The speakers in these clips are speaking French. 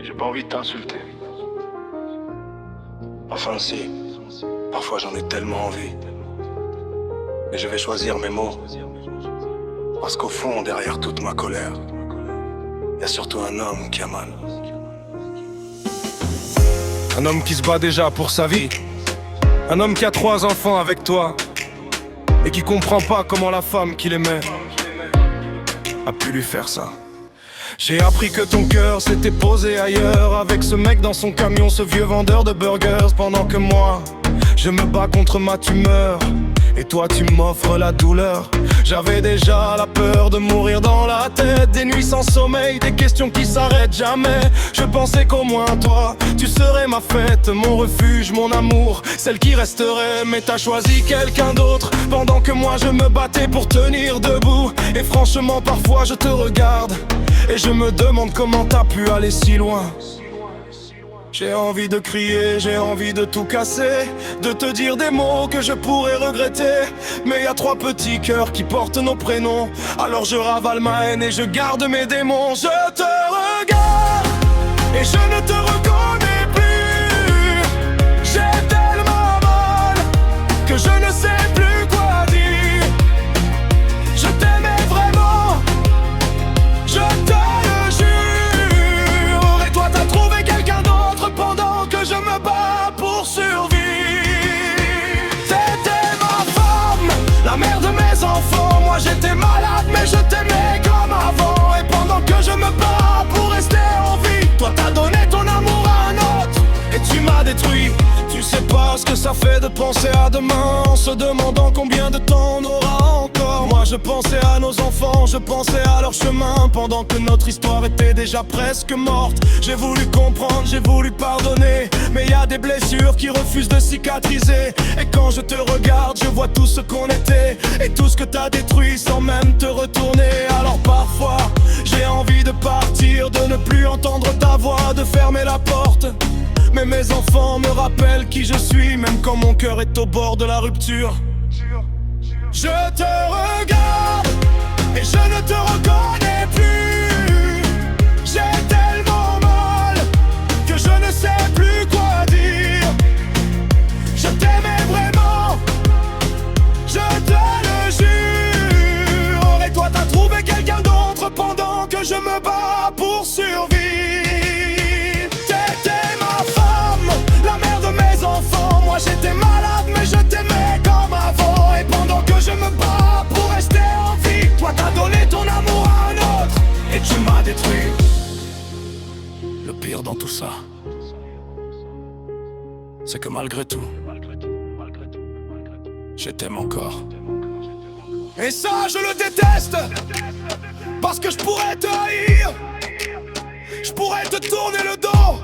J'ai pas envie de t'insulter. Enfin si, parfois j'en ai tellement envie. Mais je vais choisir mes mots. Parce qu'au fond, derrière toute ma colère, il y a surtout un homme qui a mal. Un homme qui se bat déjà pour sa vie. Un homme qui a 3 enfants avec toi et qui comprend pas comment la femme qu'il aimait a pu lui faire ça. J'ai appris que ton cœur s'était posé ailleurs, avec ce mec dans son camion, ce vieux vendeur de burgers. Pendant que moi, je me bats contre ma tumeur, et toi tu m'offres la douleur. J'avais déjà la peur de mourir dans la tête, des nuits sans sommeil, des questions qui s'arrêtent jamais. Je pensais qu'au moins toi, tu serais ma fête, mon refuge, mon amour, celle qui resterait. Mais t'as choisi quelqu'un d'autre, pendant que moi je me battais pour tenir debout. Et franchement parfois je te regarde et je me demande comment t'as pu aller si loin. J'ai envie de crier, j'ai envie de tout casser, de te dire des mots que je pourrais regretter. Mais y a 3 petits cœurs qui portent nos prénoms, alors je ravale ma haine et je garde mes démons. Je te regarde et je ne te reconnais plus. J'ai tellement mal que je ne sais plus quoi dire. Je t'aimais vraiment, je te le jure. Et toi t'as trouvé quelqu'un d'autre pendant que je me bats pour survivre. T'étais ma femme, la mère de mes enfants. Moi j'étais malade mais je t'aimais comme avant. Et pendant que je me bats pour rester en vie, toi t'as donné ton amour à un autre et tu m'as détruit. Tu sais pas ce que ça fait de penser à demain, en se demandant combien de temps on aura encore. Moi je pensais à nos enfants, je pensais à leur chemin, pendant que notre histoire était déjà presque morte. J'ai voulu comprendre, j'ai voulu pardonner, mais y a des blessures qui refusent de cicatriser. Et quand je te regarde, je vois tout ce qu'on était et tout ce que t'as détruit sans même te retourner. Alors parfois, j'ai envie de partir, de ne plus entendre ta voix, de fermer la porte. Mais mes enfants me rappellent qui je suis, même quand mon cœur est au bord de la rupture. Je te regarde et je ne te reconnais plus. J'ai tellement mal que je ne sais plus quoi dire. Je t'aimais vraiment, je te le jure. Et toi t'as trouvé quelqu'un d'autre pendant que je me bats pour survivre. T'étais ma femme, la mère de mes enfants. Moi j'étais malade mais je t'aimais comme avant. Et pendant que je me bats pour rester en vie, toi t'as donné ton amour à un autre et tu m'as détruit. Le pire dans tout ça, c'est que malgré tout, je t'aime encore. Et ça je le déteste, parce que je pourrais te haïr, je pourrais te tourner le dos.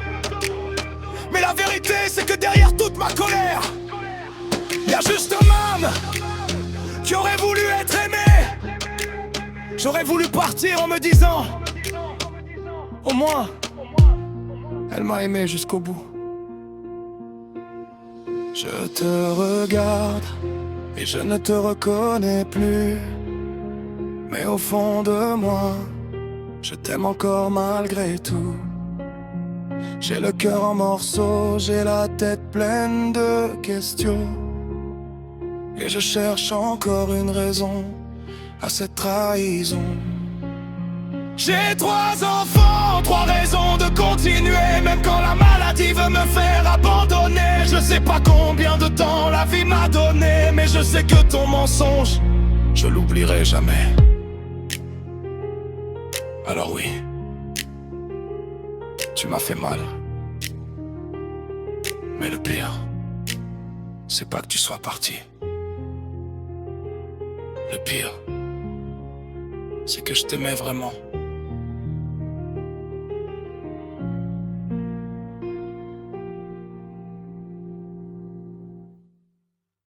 Mais la vérité c'est que derrière toute ma colère, y a juste un homme qui aurait voulu être aimé. J'aurais voulu partir en me disant, au moins, elle m'a aimé jusqu'au bout. Je te regarde et je ne te reconnais plus. Mais au fond de moi, je t'aime encore malgré tout. J'ai le cœur en morceaux, j'ai la tête pleine de questions. Et je cherche encore une raison à cette trahison. J'ai 3 enfants, 3 raisons de continuer, même quand la maladie veut me faire abandonner. Je sais pas combien de temps la vie m'a donné, mais je sais que ton mensonge, je l'oublierai jamais. Alors oui, tu m'as fait mal. Mais le pire, c'est pas que tu sois parti. Le pire, c'est que je t'aimais vraiment.